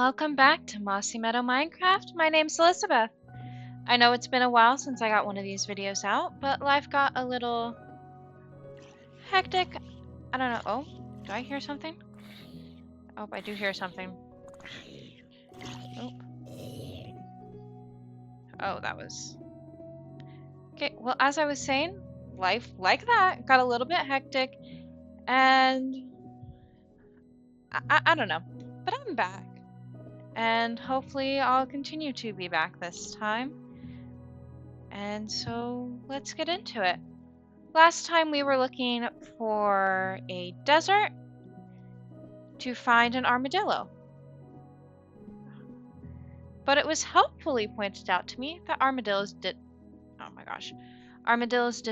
Welcome back to Mossy Meadow Minecraft. My name's Elizabeth. I know it's been a while since I got one of these videos out, but life got a little hectic. I don't know. Oh, do I hear something? Oh, I do hear something. Oh, oh, that was... Okay, well, as I was saying, life like that got a little bit hectic, and I don't know, but I'm back. And hopefully I'll continue to be back this time. And so let's get into it. Last time we were looking for a desert to find an armadillo. But it was helpfully pointed out to me that armadillos did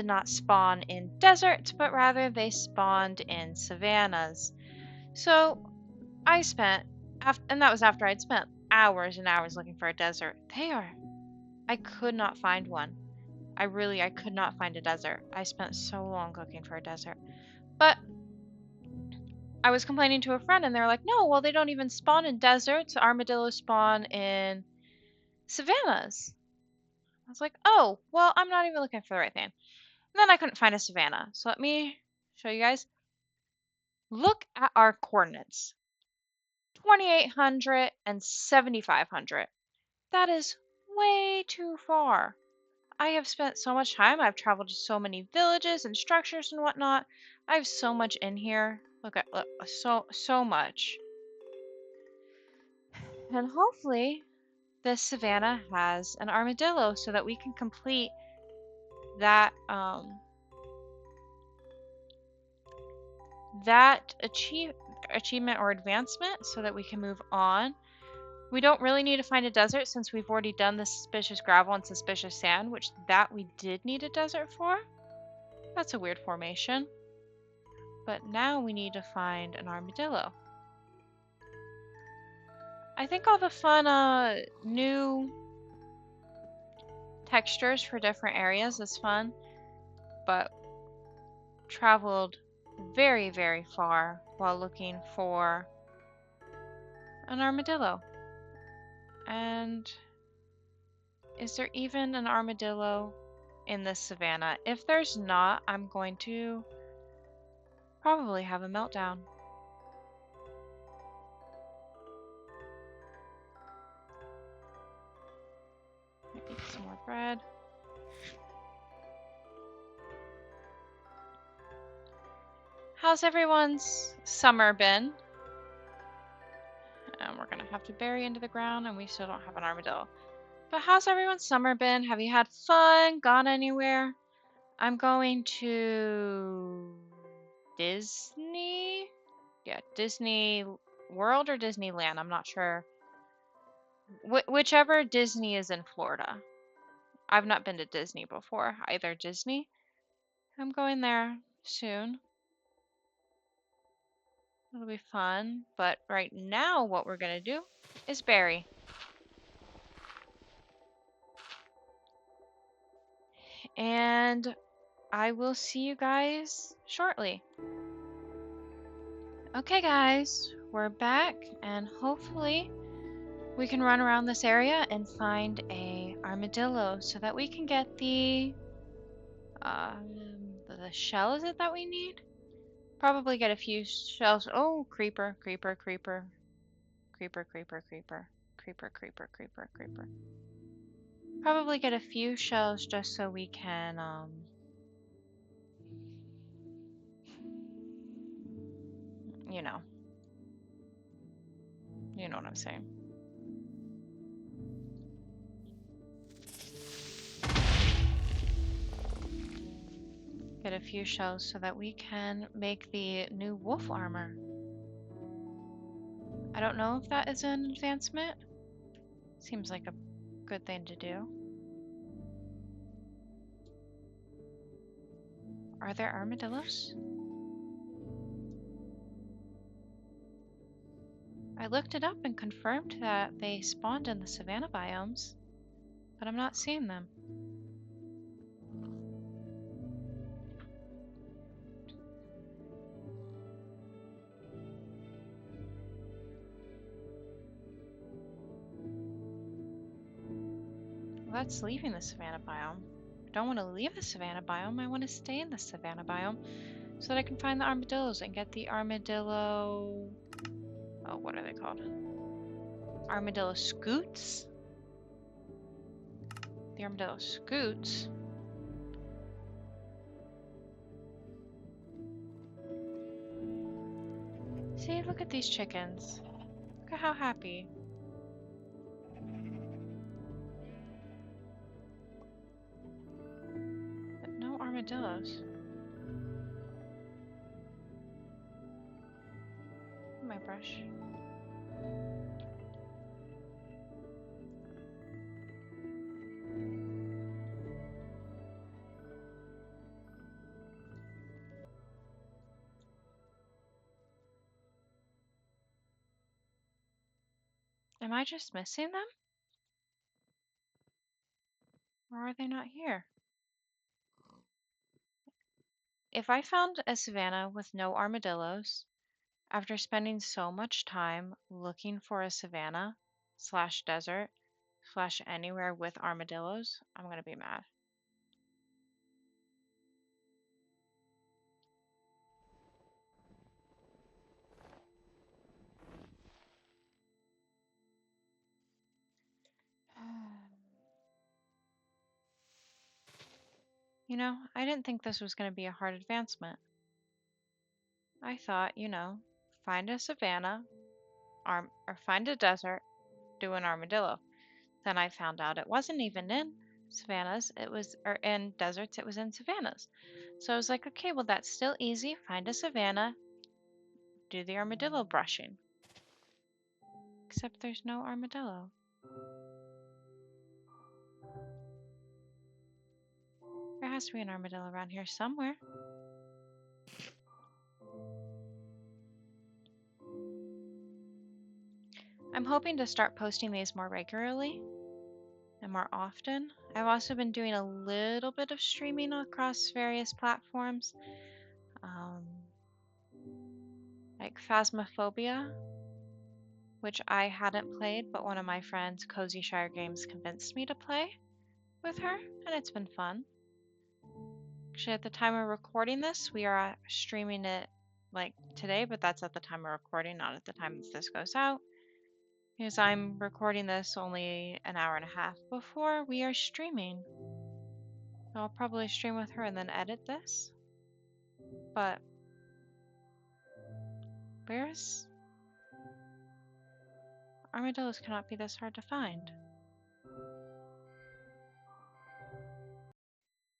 not spawn in deserts, but rather they spawned in savannas. So I spent, and that was after I'd spent hours and hours looking for a desert. I could not find one. I could not find a desert. I spent so long looking for a desert. But I was complaining to a friend and they're like, no, well, they don't even spawn in deserts. Armadillos spawn in savannas. I was like, oh, well, I'm not even looking for the right thing. And then I couldn't find a savanna. So let me show you guys. Look at our coordinates. 2,800 and 7,500. That is way too far. I have spent so much time. I've traveled to so many villages and structures and whatnot. I have so much in here. Look, so much. And hopefully this savanna has an armadillo so that we can complete that achievement or advancement so that we can move on. We don't really need to find a desert since we've already done the suspicious gravel and suspicious sand, which that we did need a desert for. That's a weird formation. But now we need to find an armadillo. I think all the fun new textures for different areas is fun, but traveled very, very far while looking for an armadillo. And is there even an armadillo in this savanna? If there's not, I'm going to probably have a meltdown. Maybe some more bread. How's everyone's summer been? And we're gonna have to bury into the ground and we still don't have an armadillo. But how's everyone's summer been? Have you had fun? Gone anywhere? I'm going to Disney? Yeah, Disney World or Disneyland. I'm not sure. Whichever Disney is in Florida. I've not been to Disney before. Either Disney. I'm going there soon. It'll be fun. But right now what we're going to do is bury. And I will see you guys shortly. Okay guys, we're back and hopefully we can run around this area and find a armadillo so that we can get the shell, is it that we need? Probably get a few shells. Oh, creeper, creeper, creeper. Creeper, creeper, creeper. Creeper, creeper, creeper, creeper. Probably get a few shells just so we can, you know what I'm saying. Get a few shells so that we can make the new wolf armor. I don't know if that is an advancement. Seems like a good thing to do. Are there armadillos? I looked it up and confirmed that they spawned in the savanna biomes, but I'm not seeing them. that's leaving the savanna biome. I don't want to leave the savanna biome. I want to stay in the savanna biome so that I can find the armadillos and get the armadillo... Oh, what are they called? Armadillo scoots? The armadillo scoots? See, look at these chickens. Look at how happy. But no armadillos. My brush. Am I just missing them? Or are they not here? If I found a savanna with no armadillos, after spending so much time looking for a savanna slash desert slash anywhere with armadillos, I'm gonna be mad. You know, I didn't think this was going to be a hard advancement. I thought, you know, find a savanna, or find a desert, do an armadillo. Then I found out it wasn't even in savannas, it was, or in deserts, it was in savannas. So I was like, okay, well, that's still easy. Find a savanna, do the armadillo brushing. Except there's no armadillo. There has to be an armadillo around here somewhere. I'm hoping to start posting these more regularly and more often. I've also been doing a little bit of streaming across various platforms, like Phasmophobia, which I hadn't played, but one of my friends, Cozy Shire Games, convinced me to play with her, and it's been fun. Actually, at the time of recording this, we are streaming it like today, but that's at the time of recording, not at the time that this goes out. Because I'm recording this only an hour and a half before we are streaming. I'll probably stream with her and then edit this. But where's... Armadillos cannot be this hard to find.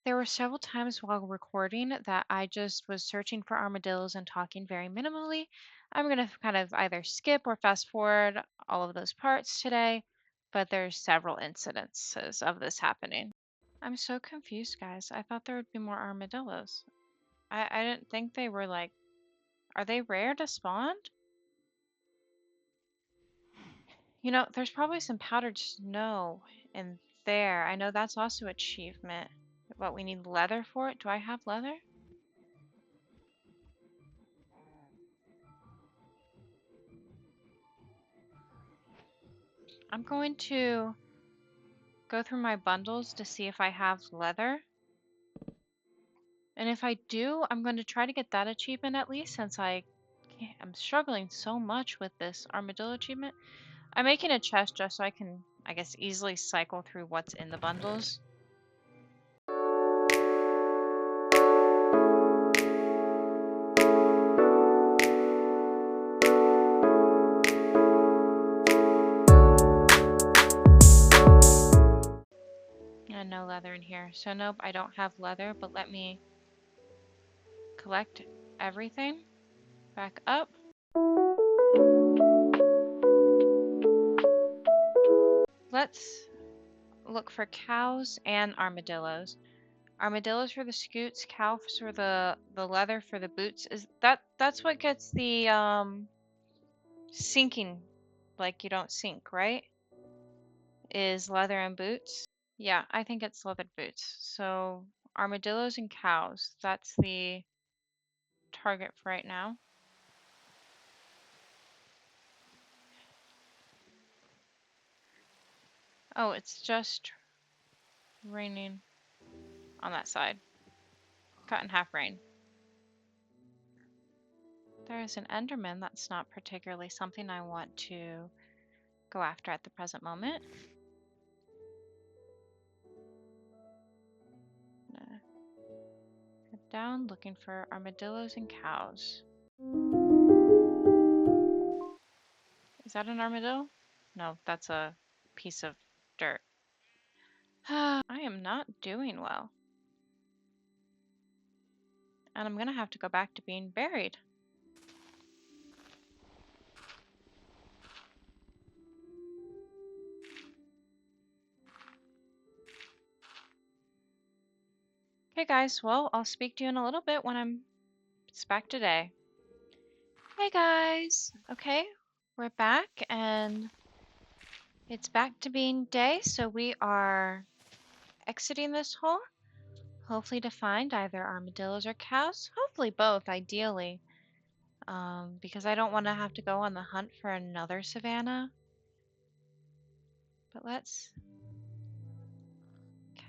There were several times while recording that I just was searching for armadillos and talking very minimally. I'm going to kind of either skip or fast forward all of those parts today, but there's several incidences of this happening. I'm so confused, guys. I thought there would be more armadillos. I didn't think they were like... Are they rare to spawn? You know, there's probably some powdered snow in there. I know that's also achievement. But we need leather for it. Do I have leather? I'm going to go through my bundles to see if I have leather. And if I do, I'm going to try to get that achievement at least, since I'm struggling so much with this armadillo achievement. I'm making a chest just so I can, I guess, easily cycle through what's in the bundles. And no leather in here. So nope, I don't have leather, but let me collect everything back up. Let's look for cows and armadillos. Armadillos for the scoots, cows for the leather for the boots. Is that's what gets the sinking, like you don't sink, right? Is leather and boots. Yeah, I think it's leather boots. So armadillos and cows, that's the target for right now. Oh, it's just raining on that side. Cut in half rain. There's an Enderman. That's not particularly something I want to go after at the present moment. Head down looking for armadillos and cows. Is that an armadillo? No, that's a piece of dirt. I am not doing well. And I'm gonna have to go back to being buried. Okay guys, well, I'll speak to you in a little bit when it's back to day. Hey guys! Okay, we're back and it's back to being day, so we are exiting this hole. Hopefully to find either armadillos or cows. Hopefully both, ideally. Because I don't want to have to go on the hunt for another savanna. But let's...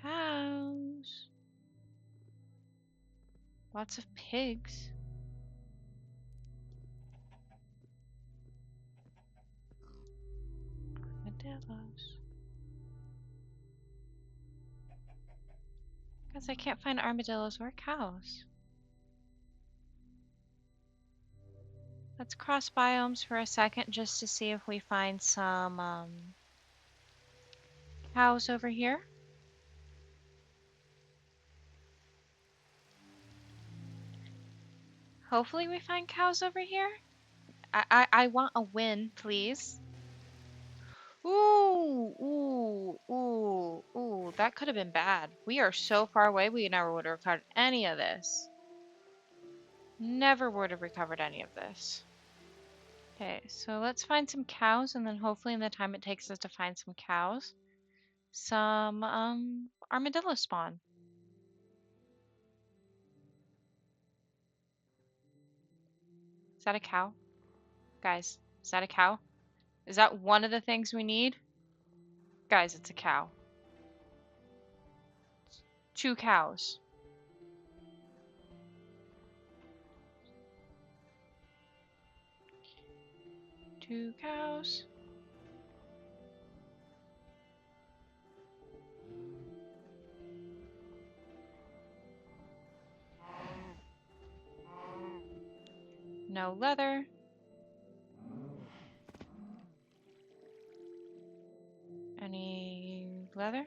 Cows. Lots of pigs. Armadillos. Guess I can't find armadillos or cows. Let's cross biomes for a second just to see if we find some cows over here. Hopefully we find cows over here. I want a win, please. Ooh, that could have been bad. We are so far away, we never would have recovered any of this. Never would have recovered any of this. Okay, so let's find some cows, and then hopefully in the time it takes us to find some cows, some armadillo spawn. Is that a cow? Guys, is that a cow? Is that one of the things we need? Guys, it's a cow. 2 cows. Two cows. No leather. Any leather?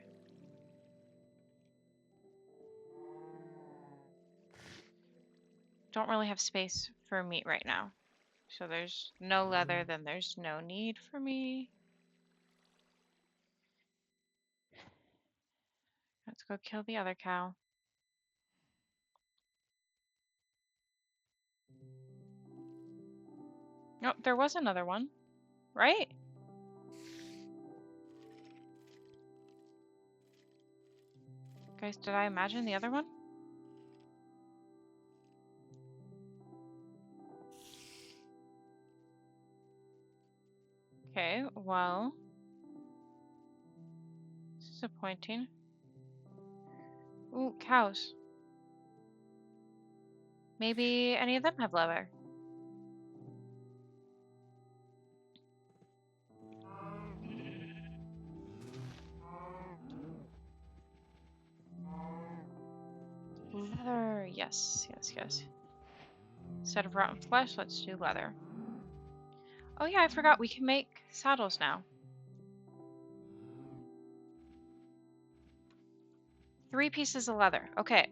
Don't really have space for meat right now. So there's no leather, then there's no need for me. Let's go kill the other cow. Oh, there was another one, right? Guys, did I imagine the other one? Okay, well, disappointing. Ooh, cows. Maybe any of them have leather. Leather, yes. Instead of rotten flesh, let's do leather. Oh yeah, I forgot we can make saddles now. 3 pieces of leather. Okay.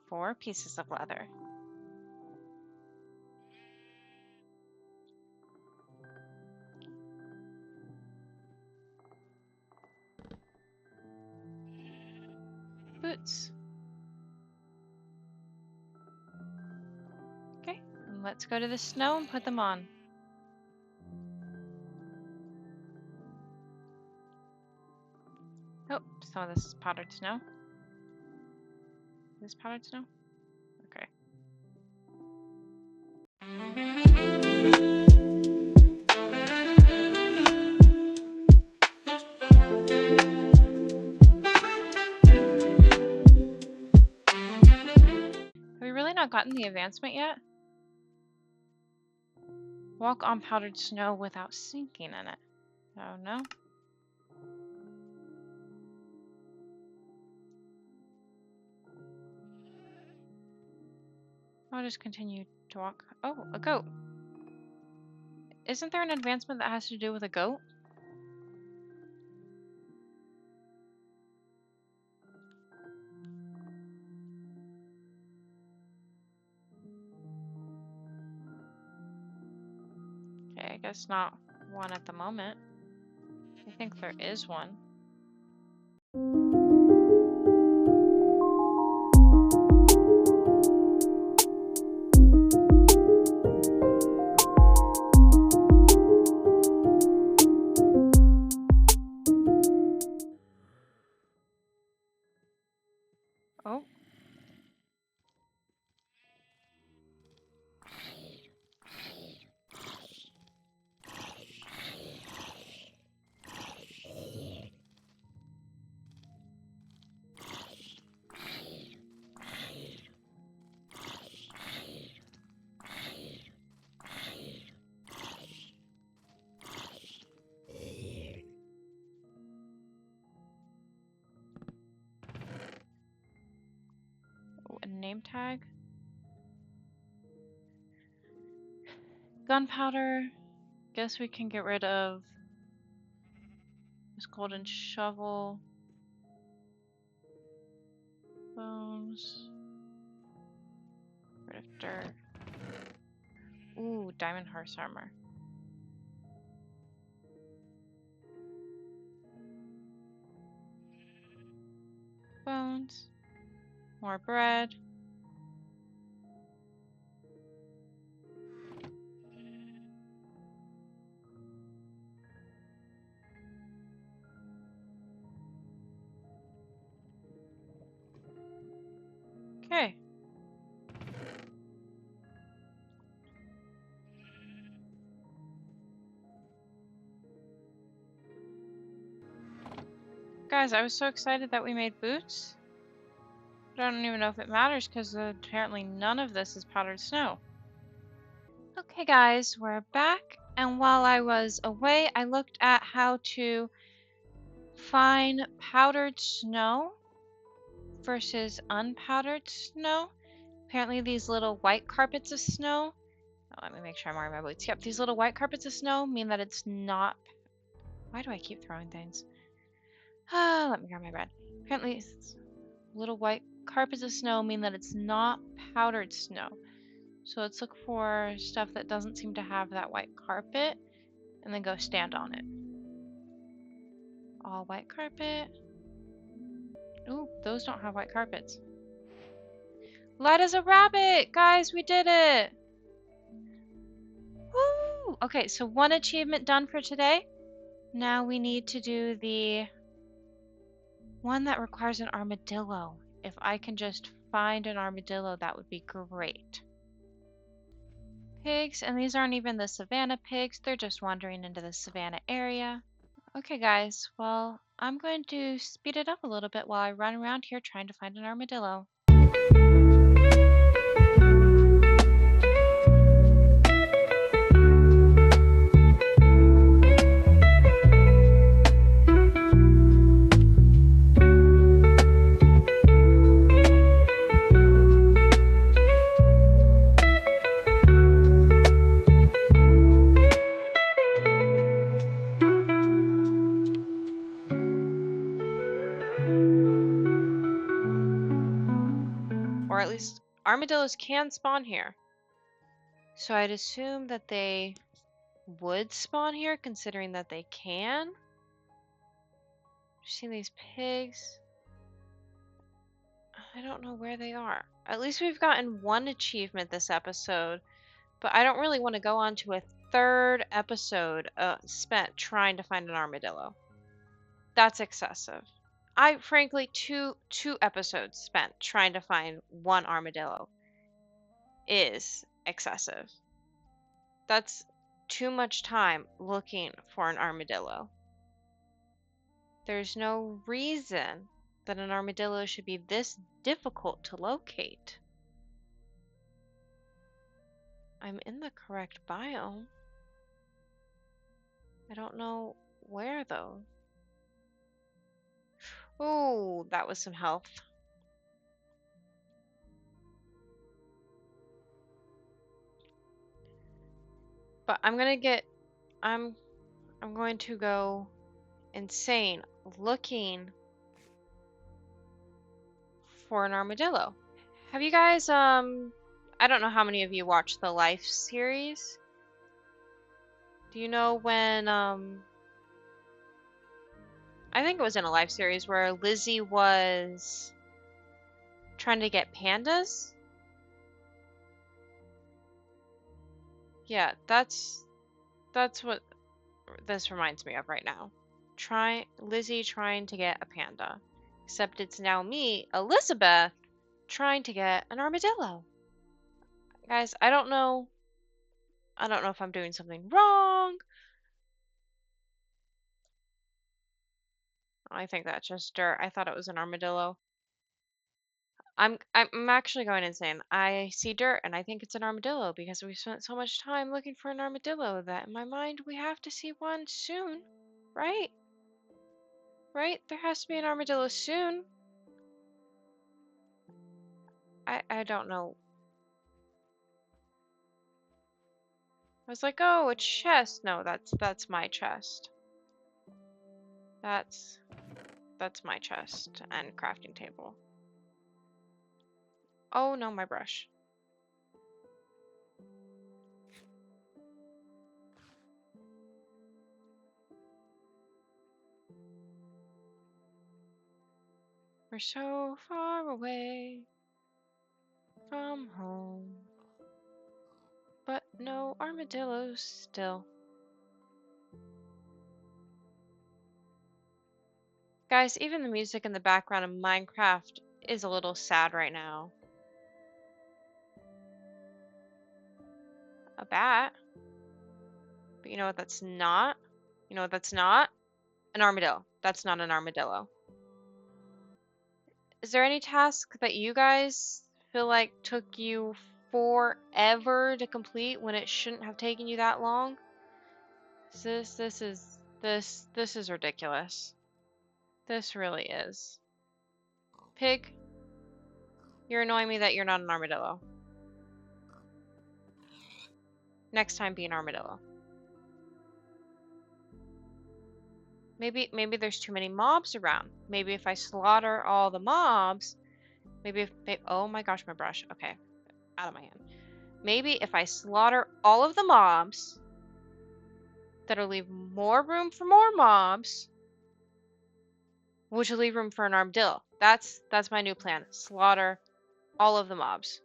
4 pieces of leather. Boots. Okay, and let's go to the snow and put them on. Oh, some of this is powdered snow. Is this powdered snow? Okay. gotten the advancement yet? Walk on powdered snow without sinking in it. Oh no. I'll just continue to walk. Oh, a goat. Isn't there an advancement that has to do with a goat? Okay, I guess not one at the moment. I think there is one. Oh. Oh, a name tag. Gunpowder. Guess we can get rid of this golden shovel. Bones. Rid of dirt. Ooh, diamond horse armor. Bones. More bread. Okay. Guys, I was so excited that we made boots. But I don't even know if it matters because apparently none of this is powdered snow. Okay guys, we're back, and while I was away, I looked at how to find powdered snow versus unpowdered snow. Apparently these little white carpets of snow, oh, let me make sure I'm wearing my boots. Yep, these little white carpets of snow mean that it's not, why do I keep throwing things? Let me grab my bread. Apparently little white carpets of snow mean that it's not powdered snow. So let's look for stuff that doesn't seem to have that white carpet and then go stand on it. All white carpet. Ooh, those don't have white carpets. Light as a rabbit! Guys, we did it! Woo! Okay, so one achievement done for today. Now we need to do the one that requires an armadillo. If I can just find an armadillo, that would be great. Pigs, and these aren't even the savanna pigs, they're just wandering into the savanna area. Okay guys, well, I'm going to speed it up a little bit while I run around here trying to find an armadillo. Or at least armadillos can spawn here. So I'd assume that they would spawn here considering that they can. See these pigs? I don't know where they are. At least we've gotten one achievement this episode, but I don't really want to go on to a third episode spent trying to find an armadillo. That's excessive. I frankly two episodes spent trying to find one armadillo is excessive. That's too much time looking for an armadillo. There's no reason that an armadillo should be this difficult to locate. I'm in the correct biome. I don't know where though. Oh, that was some health. But I'm going to go insane looking for an armadillo. Have you guys I don't know how many of you watched the Life series. Do you know when I think it was in a Life series where Lizzie was trying to get pandas? Yeah, that's what this reminds me of right now. Lizzie trying to get a panda. Except it's now me, Elizabeth, trying to get an armadillo. Guys, I don't know if I'm doing something wrong. I think that's just dirt. I thought it was an armadillo. I'm actually going insane. I see dirt and I think it's an armadillo because we spent so much time looking for an armadillo that in my mind we have to see one soon, right? Right? There has to be an armadillo soon. I don't know. I was like, oh, a chest. No, that's my chest. That's my chest and crafting table. Oh no, my brush. We're so far away from home, but no armadillos still. Guys, even the music in the background of Minecraft is a little sad right now. A bat. But you know what that's not? You know what that's not? An armadillo. That's not an armadillo. Is there any task that you guys feel like took you forever to complete when it shouldn't have taken you that long? This is ridiculous. This really is. Pig, you're annoying me that you're not an armadillo. Next time be an armadillo. Maybe there's too many mobs around. Maybe if I slaughter all the mobs, oh my gosh, my brush. Okay, out of my hand. Maybe if I slaughter all of the mobs, that'll leave more room for more mobs, which will leave room for an armadillo. That's my new plan. Slaughter all of the mobs.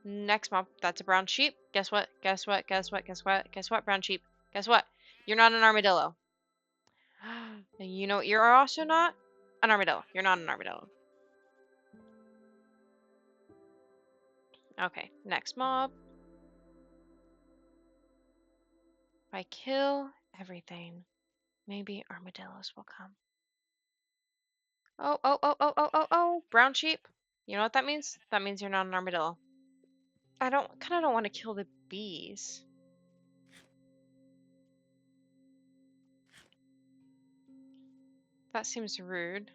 Next mob, that's a brown sheep. Guess what? Guess what? Guess what? Guess what? Guess what? Brown sheep. Guess what? You're not an armadillo. You know what you're also not? An armadillo. You're not an armadillo. Okay, next mob. If I kill everything, maybe armadillos will come. Oh, brown sheep. You know what that means? That means you're not an armadillo. I kind of don't want to kill the bees. That seems rude.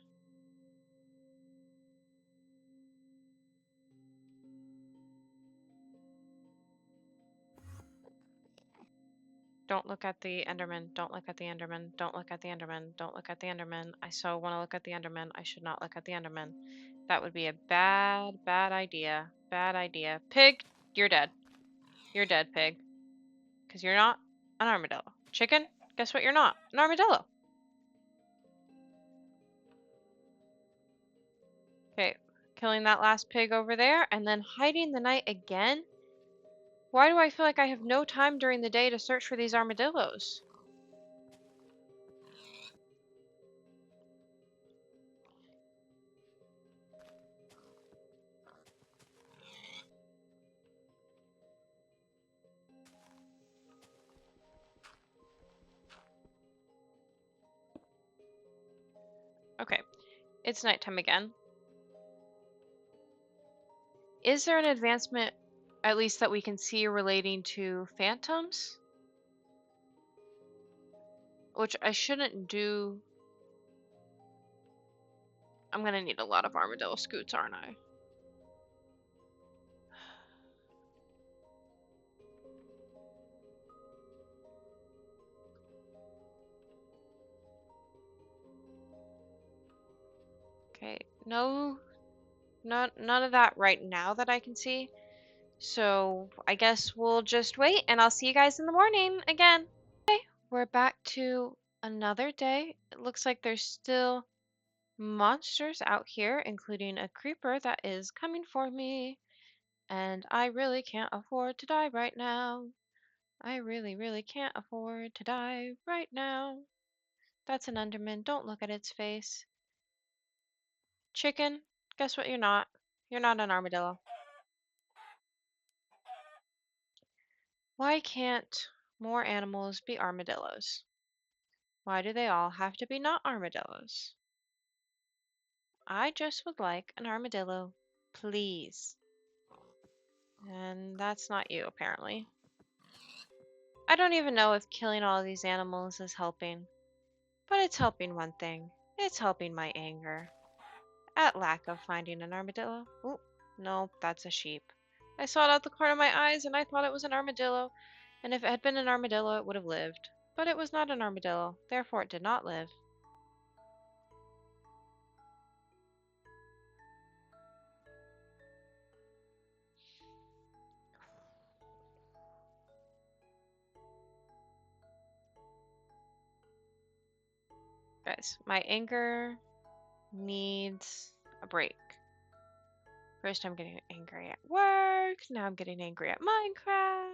Don't look at the Enderman. Don't look at the Enderman. Don't look at the Enderman. Don't look at the Enderman. I so want to look at the Enderman. I should not look at the Enderman. That would be a bad idea. Bad idea. Pig, you're dead. You're dead, pig. Because you're not an armadillo. Chicken, guess what you're not? An armadillo. Okay, killing that last pig over there and then hiding the night again? Why do I feel like I have no time during the day to search for these armadillos? Okay, it's nighttime again. Is there an advancement At least that we can see relating to phantoms. Which I shouldn't do. I'm gonna need a lot of armadillo scoots, aren't I? Okay, no, none of that right now that I can see. So I guess we'll just wait and I'll see you guys in the morning again. Okay, we're back to another day. It looks like there's still monsters out here, including a creeper that is coming for me. And I really can't afford to die right now. I really, really can't afford to die right now. That's an Enderman. Don't look at its face. Chicken, guess what you're not? You're not an armadillo. Why can't more animals be armadillos? Why do they all have to be not armadillos? I just would like an armadillo, please. And that's not you, apparently. I don't even know if killing all these animals is helping. But it's helping one thing. It's helping my anger at lack of finding an armadillo. Ooh, nope, that's a sheep. I saw it out the corner of my eyes and I thought it was an armadillo. And if it had been an armadillo, it would have lived. But it was not an armadillo, therefore it did not live. Guys, my anger needs a break. First I'm getting angry at work, now I'm getting angry at Minecraft.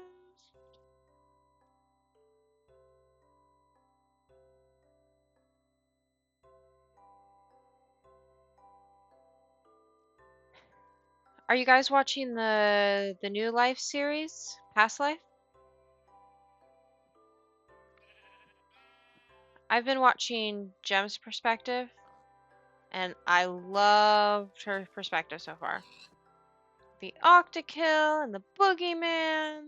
Are you guys watching the New Life series? Past Life? I've been watching Jem's perspective, and I loved her perspective so far. The Octakill and the Boogeyman.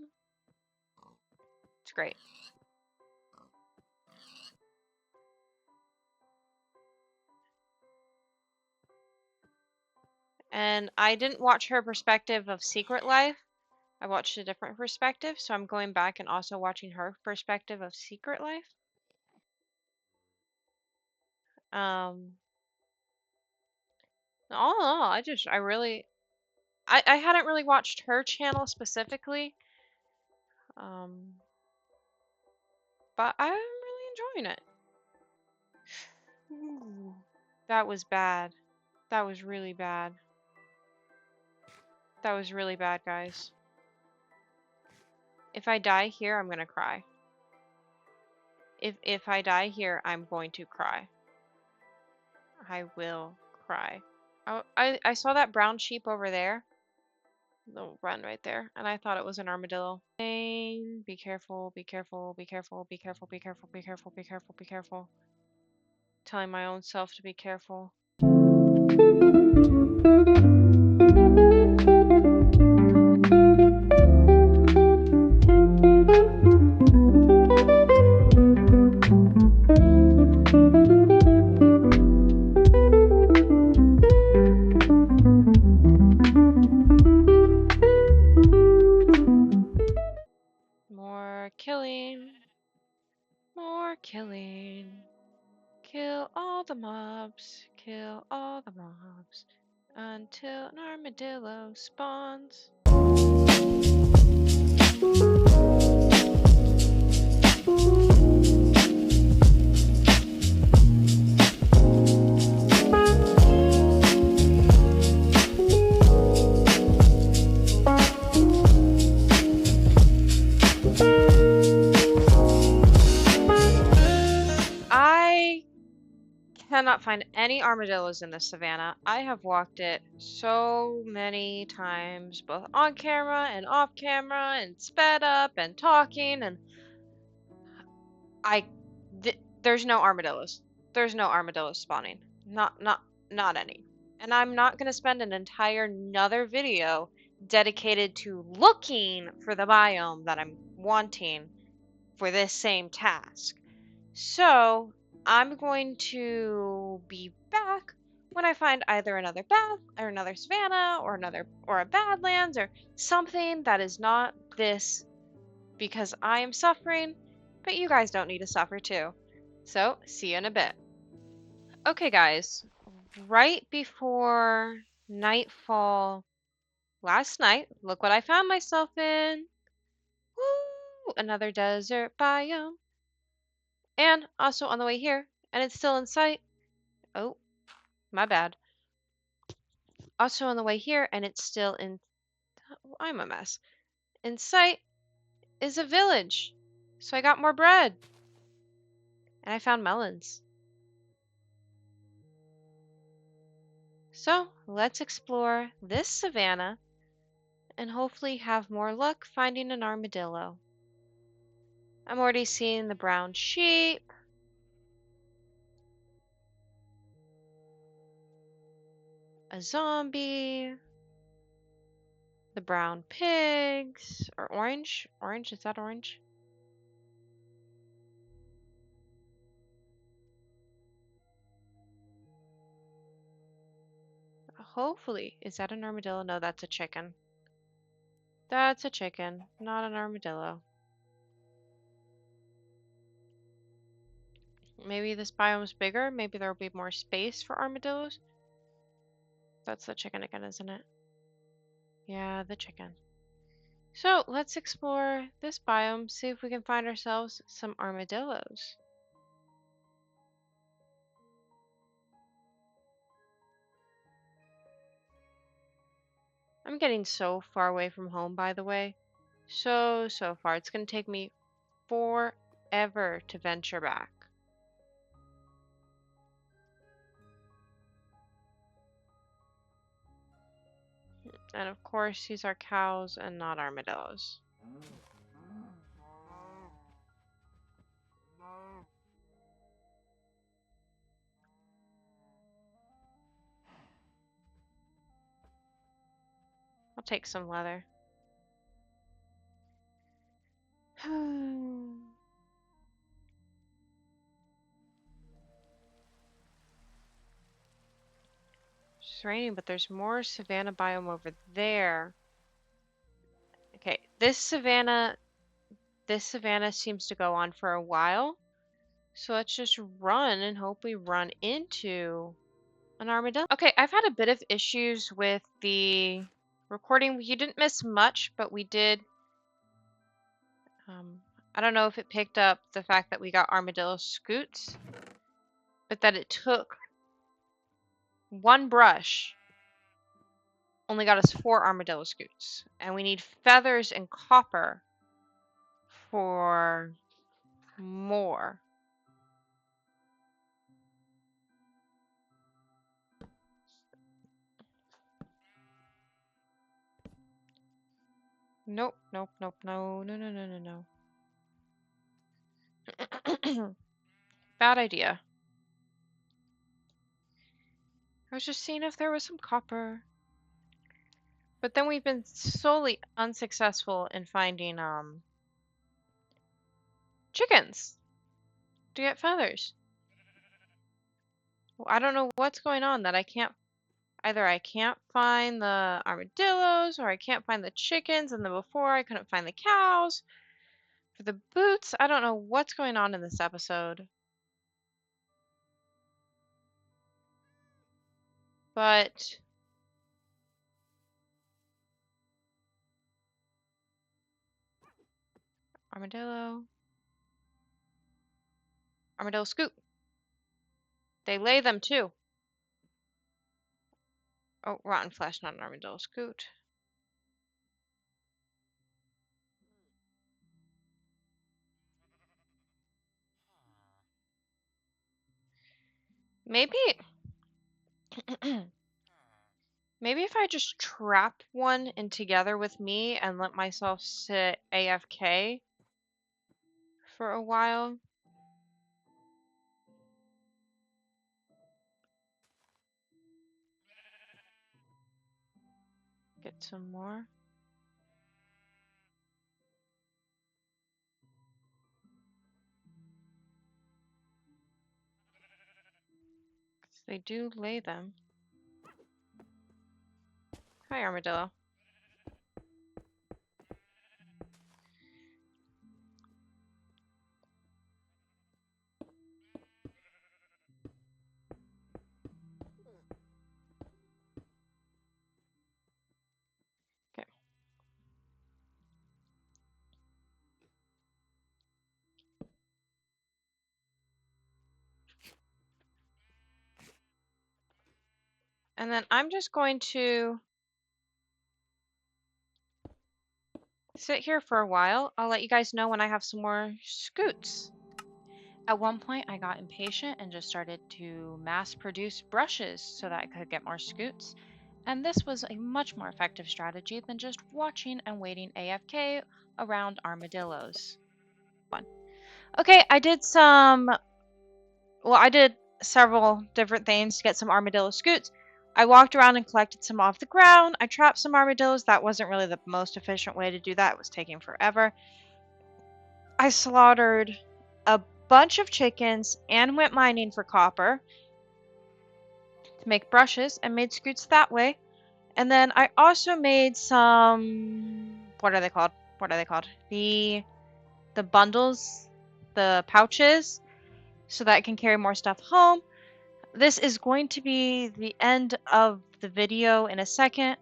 It's great. And I didn't watch her perspective of Secret Life. I watched a different perspective, so I'm going back and also watching her perspective of Secret Life. All in all, I hadn't really watched her channel specifically. But I'm really enjoying it. Ooh, that was bad. That was really bad. That was really bad, guys. If I die here, I'm gonna cry. If I die here, I'm going to cry. I will cry. I saw that brown sheep over there. They'll run right there, and I thought it was an armadillo. Be careful, be careful, be careful, be careful, be careful, be careful, be careful, be careful. Telling my own self to be careful. More killing. More killing. Kill all the mobs. Kill all the mobs. Until an armadillo spawns. I cannot find any armadillos in this savannah. I have walked it so many times, both on camera and off camera, and sped up and talking, and there's no armadillos. There's no armadillos spawning. Not any. And I'm not gonna spend an entire another video dedicated to looking for the biome that I'm wanting for this same task. So I'm going to be back when I find either another bath or another savanna or a badlands or something that is not this, because I am suffering, but you guys don't need to suffer too. So see you in a bit. Okay guys, right before nightfall last night, look what I found myself in. Woo! Another desert biome. And also on the way here, and it's still in sight. Oh, my bad. Also on the way here, and it's still in. Oh, I'm a mess. In sight is a village. So I got more bread. And I found melons. So let's explore this savanna and hopefully have more luck finding an armadillo. I'm already seeing the brown sheep. A zombie. The brown pigs. Or orange. Orange, is that orange? Hopefully. Is that an armadillo? No, that's a chicken. That's a chicken, not an armadillo. Maybe this biome's bigger. Maybe there'll be more space for armadillos. That's the chicken again, isn't it? Yeah, the chicken. So let's explore this biome, see if we can find ourselves some armadillos. I'm getting so far away from home, by the way. So far. It's going to take me forever to venture back. And of course, these are cows and not armadillos. I'll take some leather. It's raining, but there's more savanna biome over there. Okay, this savanna seems to go on for a while. So let's just run and hope we run into an armadillo. Okay, I've had a bit of issues with the recording. You didn't miss much, but we did. I don't know if it picked up the fact that we got armadillo scoots, but that it took one brush only got us 4 armadillo scoots, and we need feathers and copper for more. Nope, nope, nope, no, no, no, no, no, no. Bad idea. I was just seeing if there was some copper. But then we've been solely unsuccessful in finding chickens to get feathers. Well, I don't know what's going on that I can't. Either I can't find the armadillos or I can't find the chickens, and then before I couldn't find the cows. For the boots, I don't know what's going on in this episode. But armadillo. Armadillo scoop. They lay them too. Oh, rotten flesh, not an armadillo scoot. Maybe maybe if I just trap one in together with me and let myself sit AFK for a while. Get Get some more. They do lay them. Hi, armadillo. Okay. And then I'm just going to sit here for a while. I'll let you guys know when I have some more scoots. At one point, I got impatient and just started to mass produce brushes so that I could get more scoots. And this was a much more effective strategy than just watching and waiting AFK around armadillos. Okay, I did several different things to get some armadillo scoots. I walked around and collected some off the ground. I trapped some armadillos. That wasn't really the most efficient way to do that. It was taking forever. I slaughtered a bunch of chickens and went mining for copper to make brushes and made scoots that way. And then I also made some, what are they called? The bundles, the pouches, so that I can carry more stuff home. This is going to be the end of the video in a second,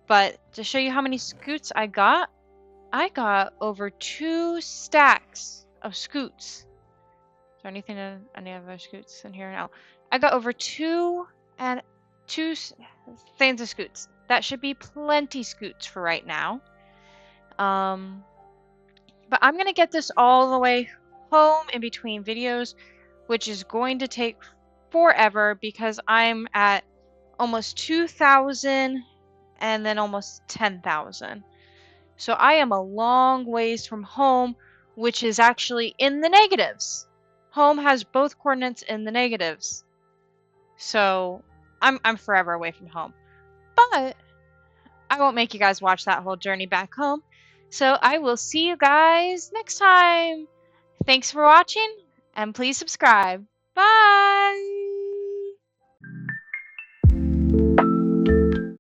but to show you how many scoots I got over 2 stacks of scoots. Is there any other scoots in here? No. I got over two things of scoots. That should be plenty scoots for right now. But I'm gonna get this all the way home in between videos, which is going to take forever because I'm at almost 2,000 and then almost 10,000. So I am a long ways from home, which is actually in the negatives. Home has both coordinates in the negatives. So I'm forever away from home. But I won't make you guys watch that whole journey back home. So I will see you guys next time. Thanks for watching, and please subscribe. Bye!